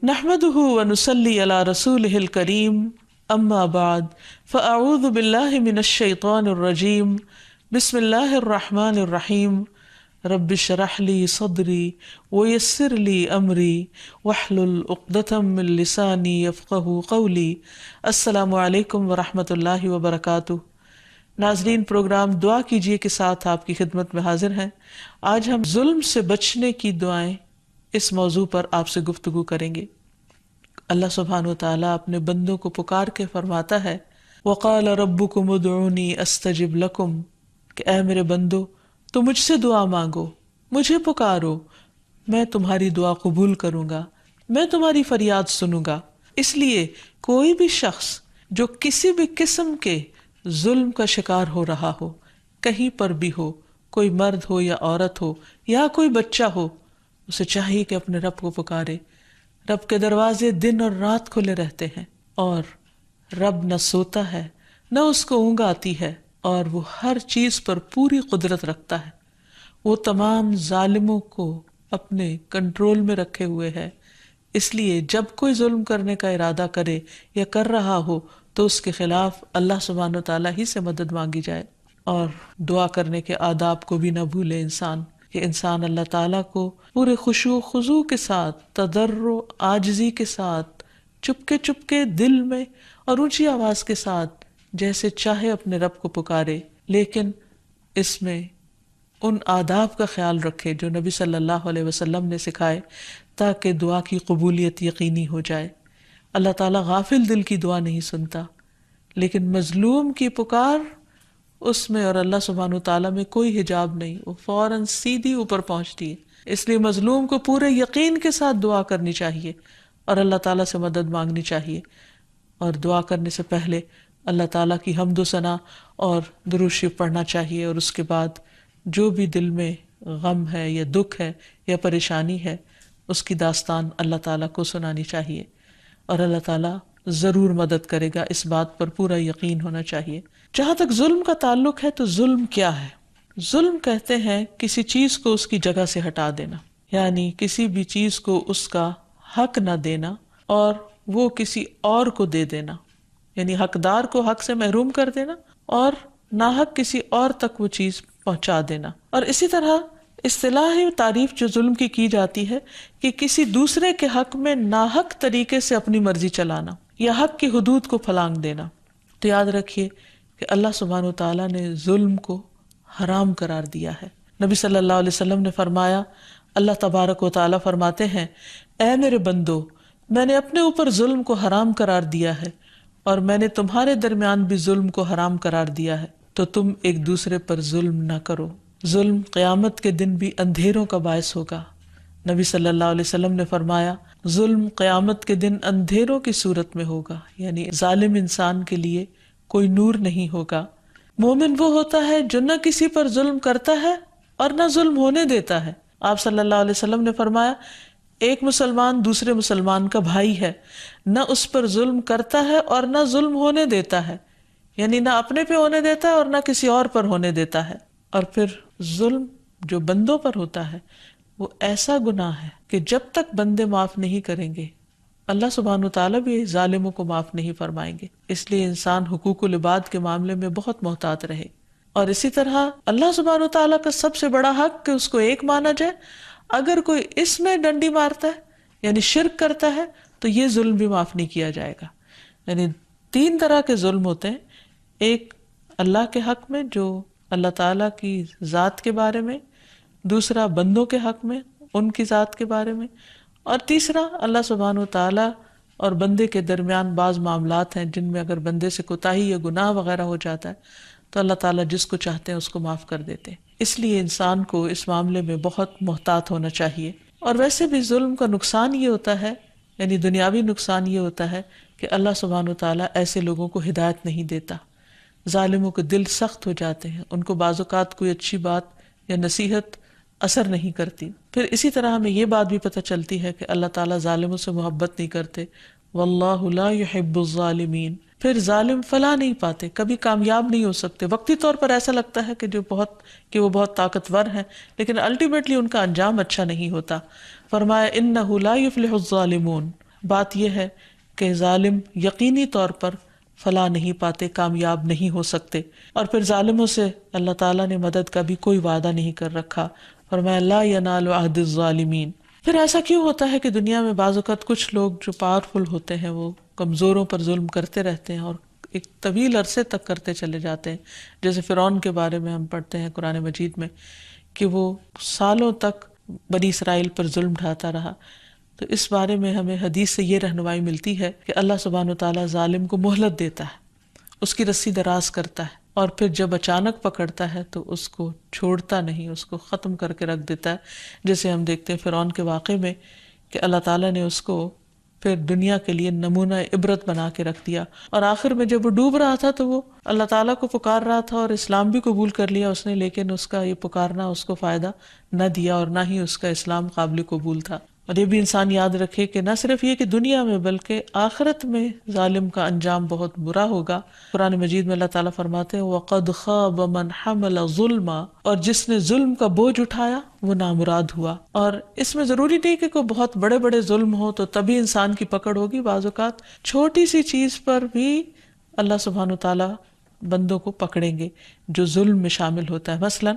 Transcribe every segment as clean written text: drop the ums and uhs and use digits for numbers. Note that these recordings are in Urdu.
نحمده ونصلي على رسوله الكريم اما بعد فاعوذ بالله من الشيطان الرجيم بسم الله الرحمن الرحيم رب اشرح لي صدري ويسر لي امري واحلل عقدة من لساني يفقهوا قولي السلام علیکم ورحمۃ اللہ وبرکاتہ۔ ناظرین، پروگرام دعا کیجیے کے ساتھ آپ کی خدمت میں حاضر ہیں۔ آج ہم ظلم سے بچنے کی دعائیں اس موضوع پر آپ سے گفتگو کریں گے۔ اللہ سبحانہ و تعالیٰ اپنے بندوں کو پکار کے فرماتا ہے وَقَالَ رَبُّكُمُ ادْعُونِي أَسْتَجِبْ لَكُمْ، کہ اے میرے بندو تو مجھ سے دعا مانگو، مجھے پکارو، میں تمہاری دعا قبول کروں گا، میں تمہاری فریاد سنوں گا۔ اس لیے کوئی بھی شخص جو کسی بھی قسم کے ظلم کا شکار ہو رہا ہو، کہیں پر بھی ہو، کوئی مرد ہو یا عورت ہو یا کوئی بچہ ہو، اسے چاہیے کہ اپنے رب کو پکارے۔ رب کے دروازے دن اور رات کھلے رہتے ہیں، اور رب نہ سوتا ہے نہ اس کو اونگ آتی ہے، اور وہ ہر چیز پر پوری قدرت رکھتا ہے۔ وہ تمام ظالموں کو اپنے کنٹرول میں رکھے ہوئے ہے۔ اس لیے جب کوئی ظلم کرنے کا ارادہ کرے یا کر رہا ہو تو اس کے خلاف اللہ سبحانہ و تعالیٰ ہی سے مدد مانگی جائے، اور دعا کرنے کے آداب کو بھی نہ بھولے انسان، کہ انسان اللہ تعالیٰ کو پورے خشوع و خضوع کے ساتھ، تضرع عاجزی کے ساتھ، چپکے دل میں اور اونچی آواز کے ساتھ جیسے چاہے اپنے رب کو پکارے، لیکن اس میں ان آداب کا خیال رکھے جو نبی صلی اللہ علیہ وسلم نے سکھائے، تاکہ دعا کی قبولیت یقینی ہو جائے۔ اللہ تعالیٰ غافل دل کی دعا نہیں سنتا، لیکن مظلوم کی پکار اس میں اور اللہ سبحانہ وتعالیٰ میں کوئی حجاب نہیں، وہ فوراً سیدھی اوپر پہنچتی ہے۔ اس لیے مظلوم کو پورے یقین کے ساتھ دعا کرنی چاہیے اور اللہ تعالیٰ سے مدد مانگنی چاہیے، اور دعا کرنے سے پہلے اللہ تعالیٰ کی حمد و ثنا اور درود شریف پڑھنا چاہیے، اور اس کے بعد جو بھی دل میں غم ہے یا دکھ ہے یا پریشانی ہے اس کی داستان اللہ تعالیٰ کو سنانی چاہیے، اور اللہ تعالیٰ ضرور مدد کرے گا، اس بات پر پورا یقین ہونا چاہیے۔ جہاں تک ظلم کا تعلق ہے تو ظلم کیا ہے؟ ظلم کہتے ہیں کسی چیز کو اس کی جگہ سے ہٹا دینا، یعنی کسی بھی چیز کو اس کا حق نہ دینا اور وہ کسی اور کو دے دینا، یعنی حقدار کو حق سے محروم کر دینا اور ناحق کسی اور تک وہ چیز پہنچا دینا۔ اور اسی طرح اصطلاحی تعریف جو ظلم کی جاتی ہے کہ کسی دوسرے کے حق میں ناحق طریقے سے اپنی مرضی چلانا یا حق کی حدود کو پھلانگ دینا۔ تو یاد رکھیے کہ اللہ سبحانہ و تعالیٰ نے ظلم کو حرام قرار دیا ہے۔ نبی صلی اللہ علیہ وسلم نے فرمایا، اللہ تبارک و تعالیٰ فرماتے ہیں، اے میرے بندو، میں نے اپنے اوپر ظلم کو حرام قرار دیا ہے، اور میں نے تمہارے درمیان بھی ظلم کو حرام قرار دیا ہے، تو تم ایک دوسرے پر ظلم نہ کرو۔ ظلم قیامت کے دن بھی اندھیروں کا باعث ہوگا۔ نبی صلی اللہ علیہ وسلم نے فرمایا، ظلم قیامت کے دن اندھیروں کی صورت میں ہوگا، یعنی ظالم انسان کے لیے کوئی نور نہیں ہوگا۔ مومن وہ ہوتا ہے جو نہ کسی پر ظلم کرتا ہے اور نہ ظلم ہونے دیتا ہے۔ آپ صلی اللہ علیہ وسلم نے فرمایا، ایک مسلمان دوسرے مسلمان کا بھائی ہے، نہ اس پر ظلم کرتا ہے اور نہ ظلم ہونے دیتا ہے، یعنی نہ اپنے پہ ہونے دیتا ہے اور نہ کسی اور پر ہونے دیتا ہے۔ اور پھر ظلم جو بندوں پر ہوتا ہے وہ ایسا گناہ ہے کہ جب تک بندے معاف نہیں کریں گے اللہ سبحانہ وتعالیٰ بھی ظالموں کو معاف نہیں فرمائیں گے۔ اس لیے انسان حقوق العباد کے معاملے میں بہت محتاط رہے۔ اور اسی طرح اللہ سبحانہ وتعالیٰ کا سب سے بڑا حق کہ اس کو ایک مانا جائے، اگر کوئی اس میں ڈنڈی مارتا ہے یعنی شرک کرتا ہے تو یہ ظلم بھی معاف نہیں کیا جائے گا۔ یعنی 3 طرح کے ظلم ہوتے ہیں، ایک اللہ کے حق میں جو اللہ تعالیٰ کی ذات کے بارے میں، دوسرا بندوں کے حق میں ان کی ذات کے بارے میں، اور تیسرا اللہ سبحانہ وتعالیٰ اور بندے کے درمیان بعض معاملات ہیں جن میں اگر بندے سے کوتاہی یا گناہ وغیرہ ہو جاتا ہے تو اللہ تعالیٰ جس کو چاہتے ہیں اس کو معاف کر دیتے ہیں۔ اس لیے انسان کو اس معاملے میں بہت محتاط ہونا چاہیے۔ اور ویسے بھی ظلم کا نقصان یہ ہوتا ہے، یعنی دنیاوی نقصان یہ ہوتا ہے کہ اللہ سبحانہ وتعالیٰ ایسے لوگوں کو ہدایت نہیں دیتا۔ ظالموں کے دل سخت ہو جاتے ہیں، ان کو بعض اوقات کوئی اچھی بات یا نصیحت اثر نہیں کرتی۔ پھر اسی طرح ہمیں یہ بات بھی پتہ چلتی ہے کہ اللہ تعالیٰ ظالموں سے محبت نہیں کرتے، واللہ لا يحب الظالمین۔ پھر ظالم فلاح نہیں پاتے، کبھی کامیاب نہیں ہو سکتے۔ وقتی طور پر ایسا لگتا ہے کہ وہ بہت طاقتور ہیں، لیکن الٹیمیٹلی ان کا انجام اچھا نہیں ہوتا۔ فرمایا انہ لا یفلح الظالمون، بات یہ ہے کہ ظالم یقینی طور پر فلاح نہیں پاتے، کامیاب نہیں ہو سکتے، اور پھر ظالموں سے اللہ تعالیٰ نے مدد کا بھی کوئی وعدہ نہیں کر رکھا، فرمایا لا ینال عہد الظالمین۔ پھر ایسا کیوں ہوتا ہے کہ دنیا میں بعض اوقات کچھ لوگ جو پاورفل ہوتے ہیں وہ کمزوروں پر ظلم کرتے رہتے ہیں اور ایک طویل عرصے تک کرتے چلے جاتے ہیں؟ جیسے فرعون کے بارے میں ہم پڑھتے ہیں قرآن مجید میں کہ وہ سالوں تک بنی اسرائیل پر ظلم ڈھاتا رہا۔ تو اس بارے میں ہمیں حدیث سے یہ رہنمائی ملتی ہے کہ اللہ سبحانہ وتعالیٰ ظالم کو مہلت دیتا ہے، اس کی رسی دراز کرتا ہے، اور پھر جب اچانک پکڑتا ہے تو اس کو چھوڑتا نہیں، اس کو ختم کر کے رکھ دیتا ہے، جیسے ہم دیکھتے ہیں فرعون کے واقعے میں کہ اللہ تعالیٰ نے اس کو پھر دنیا کے لیے نمونہ عبرت بنا کے رکھ دیا، اور آخر میں جب وہ ڈوب رہا تھا تو وہ اللہ تعالیٰ کو پکار رہا تھا اور اسلام بھی قبول کر لیا اس نے، لیکن اس کا یہ پکارنا اس کو فائدہ نہ دیا اور نہ ہی اس کا اسلام قابل قبول تھا۔ اور یہ بھی انسان یاد رکھے کہ نہ صرف یہ کہ دنیا میں بلکہ آخرت میں ظالم کا انجام بہت برا ہوگا۔ قرآن مجید میں اللہ تعالیٰ فرماتے ہیں وَقَدْ خَابَ مَنْ حَمَلَ ظُلْمًا، اور جس نے ظلم کا بوجھ اٹھایا وہ نامراد ہوا۔ اور اس میں ضروری نہیں کہ کوئی بہت بڑے بڑے ظلم ہو تو تبھی انسان کی پکڑ ہوگی، بعض اوقات چھوٹی سی چیز پر بھی اللہ سبحانہ وتعالیٰ بندوں کو پکڑیں گے جو ظلم میں شامل ہوتا ہے۔ مثلا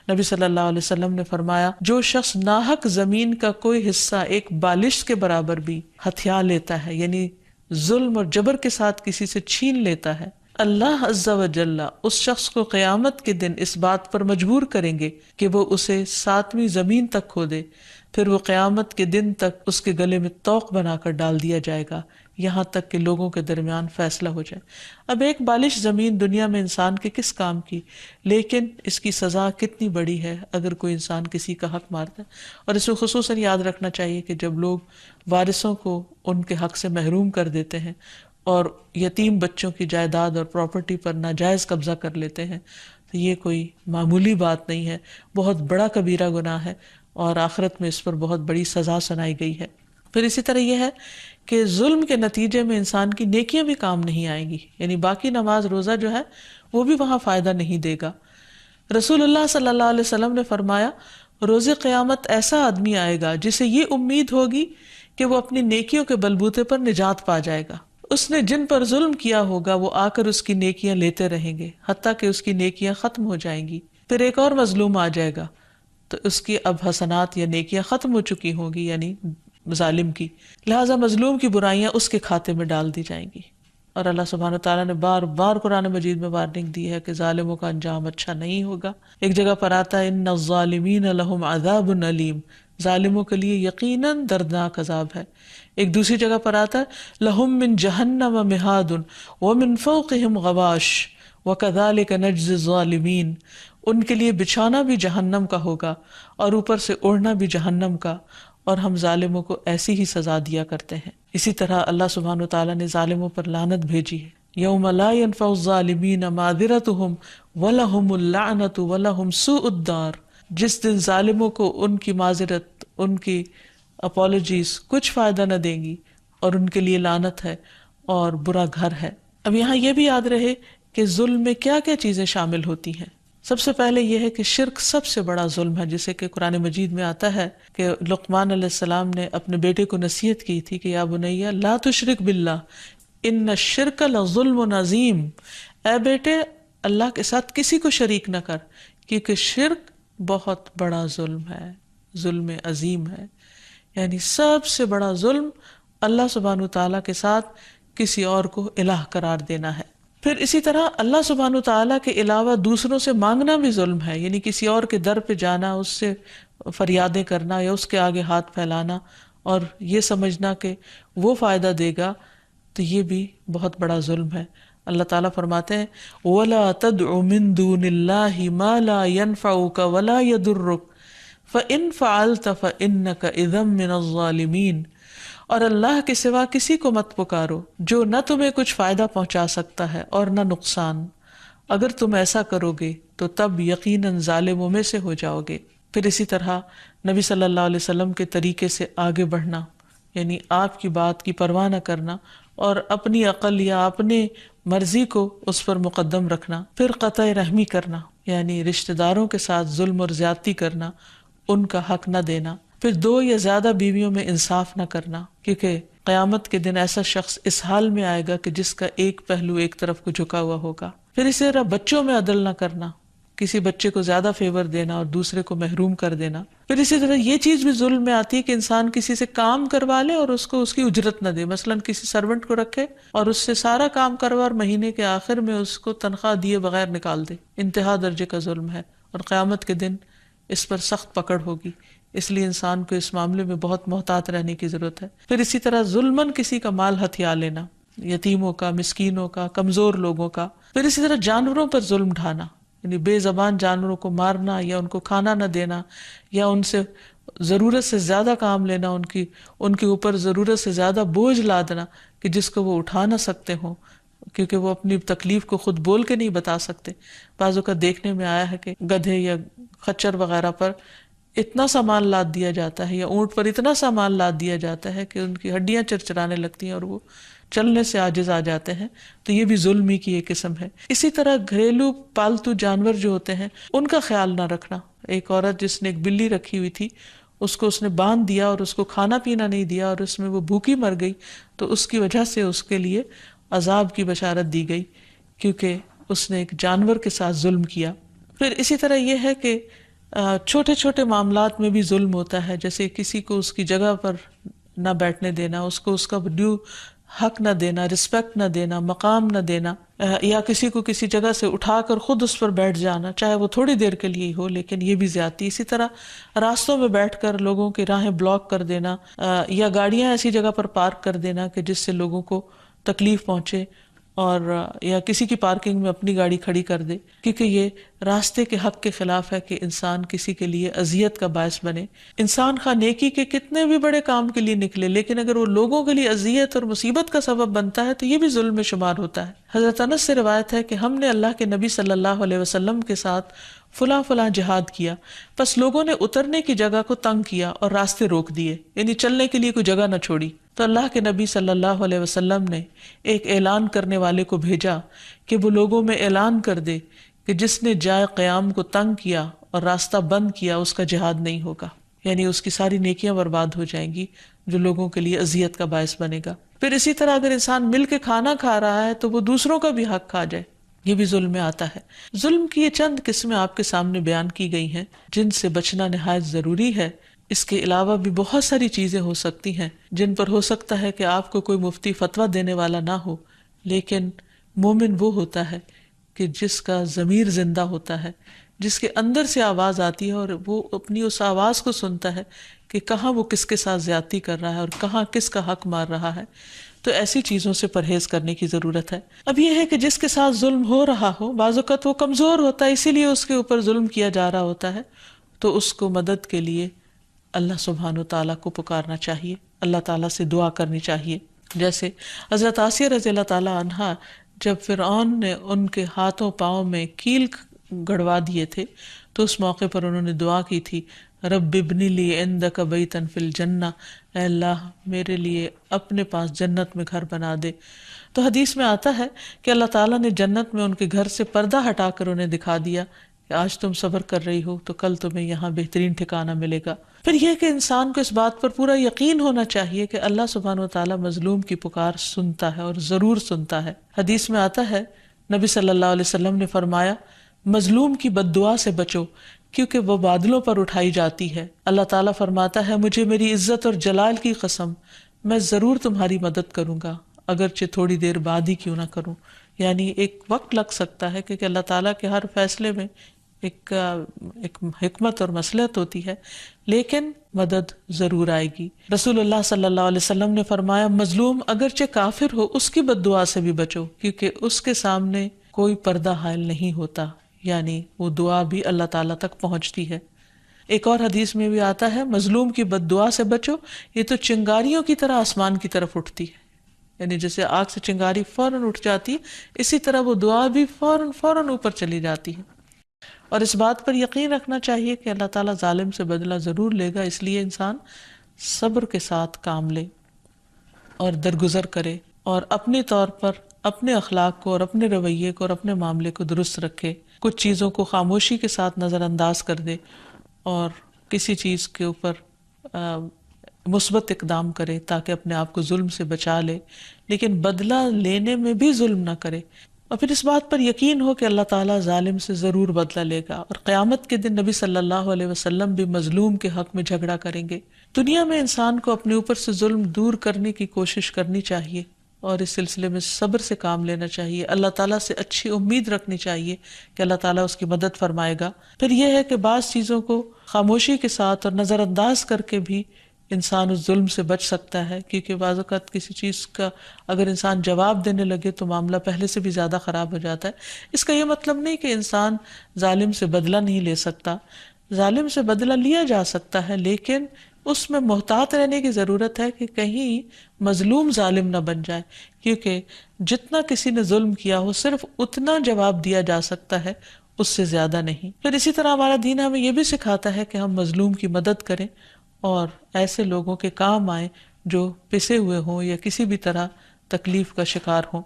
نبی صلی اللہ علیہ وسلم نے فرمایا جو شخص ناحق زمین کا کوئی حصہ ایک بالش کے برابر بھی ہتھیا لیتا ہے، یعنی ظلم اور جبر کے ساتھ کسی سے چھین لیتا ہے، اللہ عز و جل اس شخص کو قیامت کے دن اس بات پر مجبور کریں گے کہ وہ اسے 7ویں زمین تک کھودے، پھر وہ قیامت کے دن تک اس کے گلے میں طوق بنا کر ڈال دیا جائے گا یہاں تک کہ لوگوں کے درمیان فیصلہ ہو جائے۔ اب ایک بالش زمین دنیا میں انسان کے کس کام کی، لیکن اس کی سزا کتنی بڑی ہے اگر کوئی انسان کسی کا حق مارتا ہے۔ اور اس میں خصوصاً یاد رکھنا چاہیے کہ جب لوگ وارثوں کو ان کے حق سے محروم کر دیتے ہیں اور یتیم بچوں کی جائیداد اور پراپرٹی پر ناجائز قبضہ کر لیتے ہیں تو یہ کوئی معمولی بات نہیں ہے، بہت بڑا کبیرہ گناہ ہے، اور آخرت میں اس پر بہت بڑی سزا سنائی گئی ہے۔ پھر اسی طرح یہ ہے کہ ظلم کے نتیجے میں انسان کی نیکیاں بھی کام نہیں آئیں گی، یعنی باقی نماز روزہ جو ہے وہ بھی وہاں فائدہ نہیں دے گا۔ رسول اللہ صلی اللہ علیہ وسلم نے فرمایا روز قیامت ایسا آدمی آئے گا جسے یہ امید ہوگی کہ وہ اپنی نیکیوں کے بلبوتے پر نجات پا جائے گا، اس نے جن پر ظلم کیا ہوگا وہ آ کر اس کی نیکیاں لیتے رہیں گے حتیٰ کہ اس کی نیکیاں ختم ہو جائیں گی، پھر ایک اور مظلوم آ جائے گا تو اس کی اب حسنات یا نیکیاں ختم ہو چکی ہوں گی، یعنی ظالم کی، لہٰذا مظلوم کی برائیاں اس کے کھاتے میں ڈال دی جائیں گی۔ اور اللہ سبحانہ تعالیٰ نے بار بار قرآن مجید میں وارننگ دی ہے کہ ظالموں کا انجام اچھا نہیں ہوگا۔ ایک جگہ پر آتا ہے ان الظالمین لہم عذاب علیم، ظالموں کے لیے یقیناً دردناک عذاب ہے۔ ایک دوسری جگہ پر آتا ہے لہم من جہنم مہاد ومن فوقہم غواش وکذالک نجزی الظالمین، ان کے لیے بچھانا بھی جہنم کا ہوگا اور اوپر سے اوڑھنا بھی جہنم کا، اور ہم ظالموں کو ایسی ہی سزا دیا کرتے ہیں۔ اسی طرح اللہ سبحانہ وتعالیٰ نے ظالموں پر لعنت بھیجی ہے، یوم لا ينفع الظالمین معذرتہم ولہم اللعنۃ ولہم سوء الدار، جس دن ظالموں کو ان کی معذرت، ان کی اپالوجیز کچھ فائدہ نہ دیں گی اور ان کے لیے لعنت ہے اور برا گھر ہے۔ اب یہاں یہ بھی یاد رہے کہ ظلم میں کیا کیا چیزیں شامل ہوتی ہیں۔ سب سے پہلے یہ ہے کہ شرک سب سے بڑا ظلم ہے، جسے کہ قرآن مجید میں آتا ہے کہ لقمان علیہ السلام نے اپنے بیٹے کو نصیحت کی تھی کہ یا بنی لا تشرک باللہ ان الشرک لظلم عظیم، اے بیٹے اللہ کے ساتھ کسی کو شریک نہ کر، کیونکہ شرک بہت بڑا ظلم ہے، ظلم عظیم ہے، یعنی سب سے بڑا ظلم اللہ سبحانہ تعالیٰ کے ساتھ کسی اور کو الہ قرار دینا ہے۔ پھر اسی طرح اللہ سبحانہ تعالیٰ کے علاوہ دوسروں سے مانگنا بھی ظلم ہے، یعنی کسی اور کے در پہ جانا، اس سے فریادیں کرنا یا اس کے آگے ہاتھ پھیلانا اور یہ سمجھنا کہ وہ فائدہ دے گا، تو یہ بھی بہت بڑا ظلم ہے۔ اللہ تعالیٰ فرماتے ہیں وَلَا تَدْعُ مِن دُونِ اللَّهِ مَا لَا يَنفَعُكَ وَلَا يَضُرُّكَ فَإِن فَعَلْتَ فَإِنَّكَ إِذًا مِّنَ الظَّالِمِينَ، اور اللہ کے سوا کسی کو مت پکارو جو نہ تمہیں کچھ فائدہ پہنچا سکتا ہے اور نہ نقصان، اگر تم ایسا کرو گے تو تب یقیناً ظالموں میں سے ہو جاؤ گے۔ پھر اسی طرح نبی صلی اللہ علیہ وسلم کے طریقے سے آگے بڑھنا، یعنی آپ کی بات کی پرواہ نہ کرنا اور اپنی عقل یا اپنے مرضی کو اس پر مقدم رکھنا۔ پھر قطع رحمی کرنا، یعنی رشتہ داروں کے ساتھ ظلم اور زیادتی کرنا، ان کا حق نہ دینا۔ پھر 2 یا زیادہ بیویوں میں انصاف نہ کرنا، کیونکہ قیامت کے دن ایسا شخص اس حال میں آئے گا کہ جس کا ایک پہلو ایک طرف کو جھکا ہوا ہوگا۔ پھر اسی طرح بچوں میں عدل نہ کرنا، کسی بچے کو زیادہ فیور دینا اور دوسرے کو محروم کر دینا۔ پھر اسی طرح یہ چیز بھی ظلم میں آتی ہے کہ انسان کسی سے کام کروا لے اور اس کو اس کی اجرت نہ دے، مثلا کسی سرونٹ کو رکھے اور اس سے سارا کام کروا اور مہینے کے آخر میں اس کو تنخواہ دیے بغیر نکال دے، انتہا درجے کا ظلم ہے، اور قیامت کے دن اس پر سخت پکڑ ہوگی۔ اس لیے انسان کو اس معاملے میں بہت محتاط رہنے کی ضرورت ہے۔ پھر اسی طرح ظلماً کسی کا مال ہتھیا لینا، یتیموں کا، مسکینوں کا، کمزور لوگوں کا۔ پھر اسی طرح جانوروں پر ظلم ڈھانا، یعنی بے زبان جانوروں کو مارنا یا ان کو کھانا نہ دینا، یا ان سے ضرورت سے زیادہ کام لینا، ان کے اوپر ضرورت سے زیادہ بوجھ لادنا کہ جس کو وہ اٹھا نہ سکتے ہوں، کیونکہ وہ اپنی تکلیف کو خود بول کے نہیں بتا سکتے۔ بعضوں کا دیکھنے میں آیا ہے کہ گدھے یا خچر وغیرہ پر اتنا سامان لاد دیا جاتا ہے، یا اونٹ پر اتنا سامان لاد دیا جاتا ہے کہ ان کی ہڈیاں چرچرانے لگتی ہیں اور وہ چلنے سے عاجز آ جاتے ہیں، تو یہ بھی ظلم ہی کی ایک قسم ہے۔ اسی طرح گھریلو پالتو جانور جو ہوتے ہیں ان کا خیال نہ رکھنا۔ ایک عورت جس نے ایک بلی رکھی ہوئی تھی، اس کو اس نے باندھ دیا اور اس کو کھانا پینا نہیں دیا اور اس میں وہ بھوکی مر گئی، تو اس کی وجہ سے اس کے لیے عذاب کی بشارت دی گئی، کیونکہ اس نے ایک جانور کے ساتھ ظلم کیا۔ پھر اسی طرح یہ ہے کہ چھوٹے چھوٹے معاملات میں بھی ظلم ہوتا ہے، جیسے کسی کو اس کی جگہ پر نہ بیٹھنے دینا، اس کو اس کا ڈیو حق نہ دینا، رسپیکٹ نہ دینا، مقام نہ دینا، یا کسی کو کسی جگہ سے اٹھا کر خود اس پر بیٹھ جانا، چاہے وہ تھوڑی دیر کے لیے ہی ہو، لیکن یہ بھی زیادتی۔ اسی طرح راستوں میں بیٹھ کر لوگوں کی راہیں بلاک کر دینا، یا گاڑیاں ایسی جگہ پر پارک کر دینا کہ جس سے لوگوں کو تکلیف پہنچے، اور یا کسی کی پارکنگ میں اپنی گاڑی کھڑی کر دے، کیونکہ یہ راستے کے حق کے خلاف ہے کہ انسان کسی کے لیے اذیت کا باعث بنے۔ انسان خواہ نیکی کے کتنے بھی بڑے کام کے لیے نکلے، لیکن اگر وہ لوگوں کے لیے اذیت اور مصیبت کا سبب بنتا ہے تو یہ بھی ظلم میں شمار ہوتا ہے۔ حضرت انس سے روایت ہے کہ ہم نے اللہ کے نبی صلی اللہ علیہ وسلم کے ساتھ فلاں فلاں جہاد کیا، پس لوگوں نے اترنے کی جگہ کو تنگ کیا اور راستے روک دیے، یعنی چلنے کے لیے کوئی جگہ نہ چھوڑی، تو اللہ کے نبی صلی اللہ علیہ وسلم نے ایک اعلان کرنے والے کو بھیجا کہ وہ لوگوں میں اعلان کر دے کہ جس نے جائے قیام کو تنگ کیا اور راستہ بند کیا اس کا جہاد نہیں ہوگا، یعنی اس کی ساری نیکیاں برباد ہو جائیں گی جو لوگوں کے لیے اذیت کا باعث بنے گا۔ پھر اسی طرح اگر انسان مل کے کھانا کھا رہا ہے تو وہ دوسروں کا بھی حق کھا جائے، یہ بھی ظلم میں آتا ہے۔ ظلم کی یہ چند قسمیں آپ کے سامنے بیان کی گئی ہیں جن سے بچنا نہایت ضروری ہے۔ اس کے علاوہ بھی بہت ساری چیزیں ہو سکتی ہیں جن پر ہو سکتا ہے کہ آپ کو کوئی مفتی فتویٰ دینے والا نہ ہو، لیکن مومن وہ ہوتا ہے کہ جس کا ضمیر زندہ ہوتا ہے، جس کے اندر سے آواز آتی ہے اور وہ اپنی اس آواز کو سنتا ہے کہ کہاں وہ کس کے ساتھ زیادتی کر رہا ہے اور کہاں کس کا حق مار رہا ہے، تو ایسی چیزوں سے پرہیز کرنے کی ضرورت ہے۔ اب یہ ہے کہ جس کے ساتھ ظلم ہو رہا ہو، بعض اوقات وہ کمزور ہوتا ہے، اسی لیے اس کے اوپر ظلم کیا جا رہا ہوتا ہے، تو اس کو مدد کے لیے اللہ سبحانہ وتعالیٰ کو پکارنا چاہیے، اللہ تعالیٰ سے دعا کرنی چاہیے۔ جیسے حضرت آسیہ رضی اللہ تعالیٰ عنہا، جب فرعون نے ان کے ہاتھوں پاؤں میں کیل گڑوا دیے تھے تو اس موقع پر انہوں نے دعا کی تھی، رب ابنی لی عندک بیتا فی الجنہ، اے اللہ میرے لیے اپنے پاس جنت میں گھر بنا دے۔ تو حدیث میں آتا ہے کہ اللہ تعالیٰ نے جنت میں ان کے گھر سے پردہ ہٹا کر انہیں دکھا دیا کہ آج تم صبر کر رہی ہو تو کل تمہیں یہاں بہترین ٹھکانہ ملے گا۔ پھر یہ کہ انسان کو اس بات پر پورا یقین ہونا چاہیے کہ اللہ سبحانہ وتعالیٰ مظلوم کی پکار سنتا ہے اور ضرور سنتا ہے۔ حدیث میں آتا ہے، نبی صلی اللہ علیہ وسلم نے فرمایا، مظلوم کی بد دعا سے بچو کیونکہ وہ بادلوں پر اٹھائی جاتی ہے۔ اللہ تعالیٰ فرماتا ہے، مجھے میری عزت اور جلال کی قسم، میں ضرور تمہاری مدد کروں گا اگرچہ تھوڑی دیر بعد ہی کیوں نہ کروں۔ یعنی ایک وقت لگ سکتا ہے کہ اللہ تعالیٰ کے ہر فیصلے میں ایک حکمت اور مصلحت ہوتی ہے، لیکن مدد ضرور آئے گی۔ رسول اللہ صلی اللہ علیہ وسلم نے فرمایا، مظلوم اگرچہ کافر ہو اس کی بد دعا سے بھی بچو کیونکہ اس کے سامنے کوئی پردہ حائل نہیں ہوتا، یعنی وہ دعا بھی اللہ تعالیٰ تک پہنچتی ہے۔ ایک اور حدیث میں بھی آتا ہے، مظلوم کی بد دعا سے بچو، یہ تو چنگاریوں کی طرح آسمان کی طرف اٹھتی ہے، یعنی جیسے آگ سے چنگاری فوراً اٹھ جاتی ہے، اسی طرح وہ دعا بھی فوراً اوپر چلی جاتی ہے۔ اور اس بات پر یقین رکھنا چاہیے کہ اللہ تعالیٰ ظالم سے بدلہ ضرور لے گا، اس لیے انسان صبر کے ساتھ کام لے اور درگزر کرے اور اپنے طور پر اپنے اخلاق کو اور اپنے رویے کو اور اپنے معاملے کو درست رکھے، کچھ چیزوں کو خاموشی کے ساتھ نظر انداز کر دے اور کسی چیز کے اوپر مثبت اقدام کرے تاکہ اپنے آپ کو ظلم سے بچا لے، لیکن بدلہ لینے میں بھی ظلم نہ کرے، اور پھر اس بات پر یقین ہو کہ اللہ تعالیٰ ظالم سے ضرور بدلہ لے گا، اور قیامت کے دن نبی صلی اللہ علیہ وسلم بھی مظلوم کے حق میں جھگڑا کریں گے۔ دنیا میں انسان کو اپنے اوپر سے ظلم دور کرنے کی کوشش کرنی چاہیے، اور اس سلسلے میں صبر سے کام لینا چاہیے، اللہ تعالیٰ سے اچھی امید رکھنی چاہیے کہ اللہ تعالیٰ اس کی مدد فرمائے گا۔ پھر یہ ہے کہ بعض چیزوں کو خاموشی کے ساتھ اور نظر انداز کر کے بھی انسان اس ظلم سے بچ سکتا ہے، کیونکہ بعض اوقات کسی چیز کا اگر انسان جواب دینے لگے تو معاملہ پہلے سے بھی زیادہ خراب ہو جاتا ہے۔ اس کا یہ مطلب نہیں کہ انسان ظالم سے بدلہ نہیں لے سکتا، ظالم سے بدلہ لیا جا سکتا ہے، لیکن اس میں محتاط رہنے کی ضرورت ہے کہ کہیں مظلوم ظالم نہ بن جائے، کیونکہ جتنا کسی نے ظلم کیا ہو صرف اتنا جواب دیا جا سکتا ہے، اس سے زیادہ نہیں۔ پھر اسی طرح ہمارا دین ہمیں یہ بھی سکھاتا ہے کہ ہم مظلوم کی مدد کریں اور ایسے لوگوں کے کام آئیں جو پسے ہوئے ہوں یا کسی بھی طرح تکلیف کا شکار ہوں،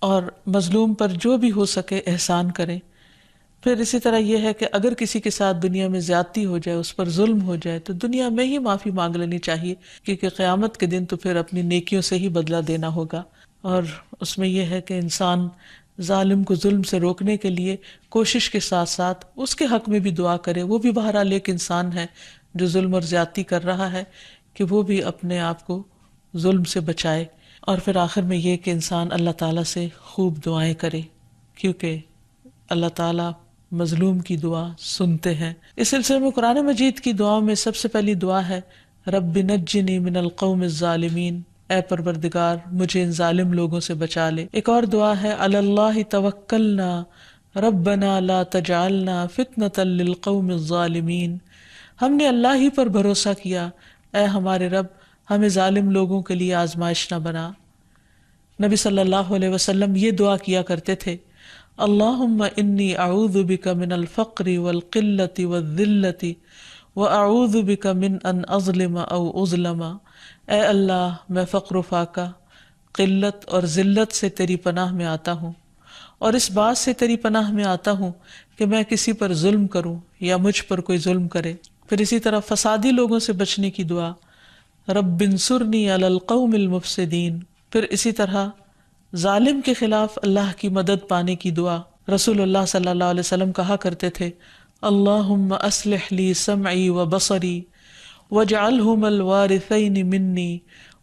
اور مظلوم پر جو بھی ہو سکے احسان کریں۔ پھر اسی طرح یہ ہے کہ اگر کسی کے ساتھ دنیا میں زیادتی ہو جائے، اس پر ظلم ہو جائے، تو دنیا میں ہی معافی مانگ لینی چاہیے، کیونکہ قیامت کے دن تو پھر اپنی نیکیوں سے ہی بدلہ دینا ہوگا۔ اور اس میں یہ ہے کہ انسان ظالم کو ظلم سے روکنے کے لیے کوشش کے ساتھ ساتھ اس کے حق میں بھی دعا کرے، وہ بھی بہرحال ایک انسان ہے جو ظلم اور زیادتی کر رہا ہے، کہ وہ بھی اپنے آپ کو ظلم سے بچائے۔ اور پھر آخر میں یہ کہ انسان اللہ تعالیٰ سے خوب دعائیں کرے، کیونکہ اللہ تعالیٰ مظلوم کی دعا سنتے ہیں۔ اس سلسلے میں قرآن مجید کی دعاؤں میں سب سے پہلی دعا ہے رب نجنی من القوم الظالمین، اے پروردگار مجھے ان ظالم لوگوں سے بچا لے۔ ایک اور دعا ہے علی اللہ توکلنا ربنا لا تجعلنا فتنة للقوم الظالمین، ہم نے اللہ ہی پر بھروسہ کیا، اے ہمارے رب ہمیں ظالم لوگوں کے لیے آزمائش نہ بنا۔ نبی صلی اللہ علیہ وسلم یہ دعا کیا کرتے تھے، اللہم انی اعوذ بک من الفقر والقلة والذلة واعوذ بک من ان اظلم او اظلم، اے اللہ میں فقر و فاقہ، قلت اور ذلت سے تیری پناہ میں آتا ہوں، اور اس بات سے تیری پناہ میں آتا ہوں کہ میں کسی پر ظلم کروں یا مجھ پر کوئی ظلم کرے۔ پھر اسی طرح فسادی لوگوں سے بچنے کی دعا رب انصرنی علی القوم المفسدین۔ پھر اسی طرح ظالم کے خلاف اللہ کی مدد پانے کی دعا، رسول اللہ صلی اللہ علیہ وسلم کہا کرتے تھے اللہم اصلح لی سمعی و بصری واجعلہم الوارثین منی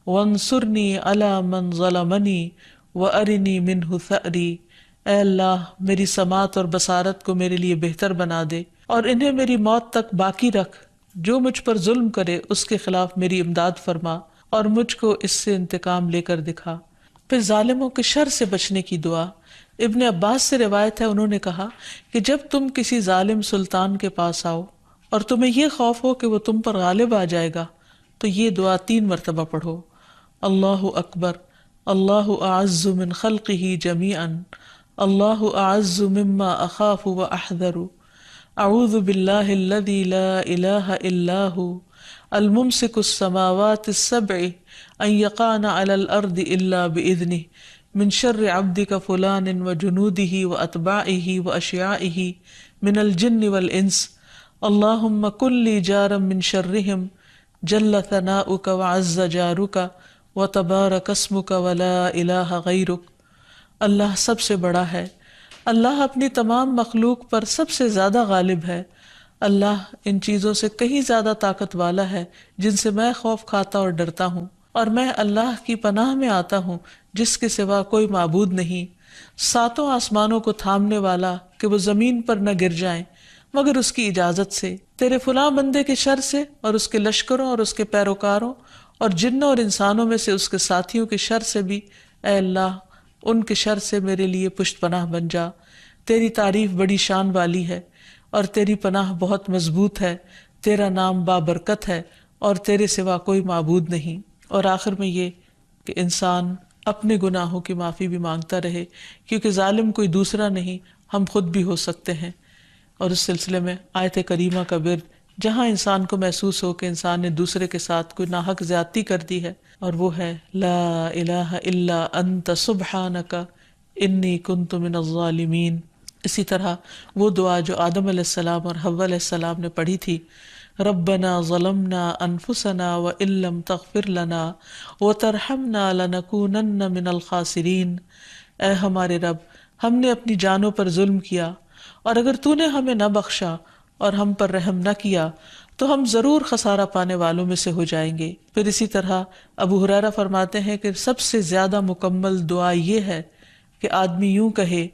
وانصرنی علی من ظلمنی وارنی منہ ثأری، اے اللہ میری سماعت اور بصارت کو میرے لیے بہتر بنا دے اور انہیں میری موت تک باقی رکھ، جو مجھ پر ظلم کرے اس کے خلاف میری امداد فرما اور مجھ کو اس سے انتقام لے کر دکھا۔ پھر ظالموں کے شر سے بچنے کی دعا، ابن عباس سے روایت ہے انہوں نے کہا کہ جب تم کسی ظالم سلطان کے پاس آؤ اور تمہیں یہ خوف ہو کہ وہ تم پر غالب آ جائے گا تو یہ دعا 3 مرتبہ پڑھو، اللہ اکبر، اللہ اعز من خلقہ جمیعا، اللہ اعز مما اخاف واحذر، اعوذ باللہ الذی لا الہ الا ہو الممسک السماوات السبع ان یقعن علی الارض الا باذنہ من شر عبدک فلان وجنودہ واتباعہ واشیاعہ من الجن والانس، اللہم کن لی جارا من شرہم جل ثناؤک وعز جارک وتبارک اسمک ولا الہ غیرک۔ اللہ سب سے بڑا ہے، اللہ اپنی تمام مخلوق پر سب سے زیادہ غالب ہے، اللہ ان چیزوں سے کہیں زیادہ طاقت والا ہے جن سے میں خوف کھاتا اور ڈرتا ہوں، اور میں اللہ کی پناہ میں آتا ہوں جس کے سوا کوئی معبود نہیں، 7 آسمانوں کو تھامنے والا کہ وہ زمین پر نہ گر جائیں مگر اس کی اجازت سے، تیرے فلاں بندے کے شر سے اور اس کے لشکروں اور اس کے پیروکاروں اور جنوں اور انسانوں میں سے اس کے ساتھیوں کے شر سے بھی، اے اللہ ان کے شر سے میرے لیے پشت پناہ بن جا۔ تیری تعریف بڑی شان والی ہے اور تیری پناہ بہت مضبوط ہے، تیرا نام بابرکت ہے اور تیرے سوا کوئی معبود نہیں۔ اور آخر میں یہ کہ انسان اپنے گناہوں کی معافی بھی مانگتا رہے، کیونکہ ظالم کوئی دوسرا نہیں، ہم خود بھی ہو سکتے ہیں۔ اور اس سلسلے میں آیت کریمہ کا ورد جہاں انسان کو محسوس ہو کہ انسان نے دوسرے کے ساتھ کوئی ناحق زیادتی کر دی ہے، اور وہ ہے لا الہ الا انت سبحانک انی کنت من الظالمین۔ اسی طرح وہ دعا جو آدم علیہ السلام اور حوا علیہ السلام نے پڑھی تھی، ربنا ظلمنا انفسنا وان لم تغفر لنا وترحمنا لنکونن من الخاسرین۔ اے ہمارے رب، ہم نے اپنی جانوں پر ظلم کیا، اور اگر تو نے ہمیں نہ بخشا اور ہم پر رحم نہ کیا تو ہم ضرور خسارہ پانے والوں میں سے ہو جائیں گے۔ پھر اسی طرح ابو ہریرہ فرماتے ہیں کہ سب سے زیادہ مکمل دعا یہ ہے کہ آدمی یوں کہے،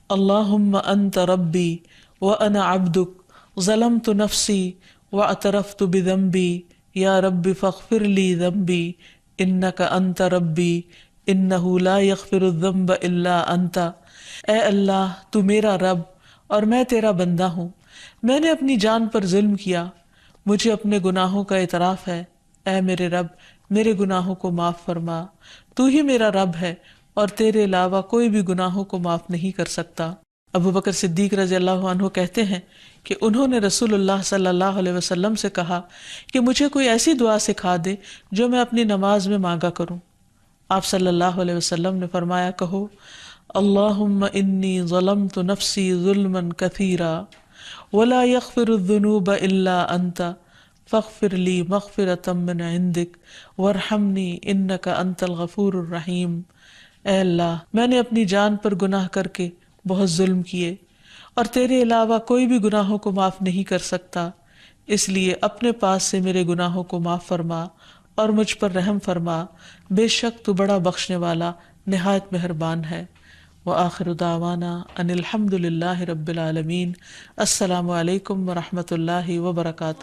اللہم انت ربی وانا عبدک ظلمت نفسی واعترفت بذنبی یا رب فاغفر لی ذنبی انک انت ربی انہ لا یغفر الذنب الا انت۔ اے اللہ، تو میرا رب اور میں تیرا بندہ ہوں، میں نے اپنی جان پر ظلم کیا، مجھے اپنے گناہوں کا اعتراف ہے۔ اے میرے رب، میرے گناہوں کو معاف فرما، تو ہی میرا رب ہے اور تیرے علاوہ کوئی بھی گناہوں کو معاف نہیں کر سکتا۔ ابو بکر صدیق رضی اللہ عنہ کہتے ہیں کہ انہوں نے رسول اللہ صلی اللہ علیہ وسلم سے کہا کہ مجھے کوئی ایسی دعا سکھا دے جو میں اپنی نماز میں مانگا کروں۔ آپ صلی اللہ علیہ وسلم نے فرمایا، کہو اللہم انی ظلمت نفسی ظلما کثیرا ولا یغفر الذنوب الا انت فاغفر لی مغفرۃ من عندک وارحمنی انک انت الغفور الرحیم۔ اے اللہ، میں نے اپنی جان پر گناہ کر کے بہت ظلم کیے اور تیرے علاوہ کوئی بھی گناہوں کو معاف نہیں کر سکتا، اس لیے اپنے پاس سے میرے گناہوں کو معاف فرما اور مجھ پر رحم فرما، بے شک تو بڑا بخشنے والا نہایت مہربان ہے۔ وآخر دعوانا ان الحمد للہ رب العالمین۔ السلام علیکم ورحمۃ اللہ وبرکاتہ۔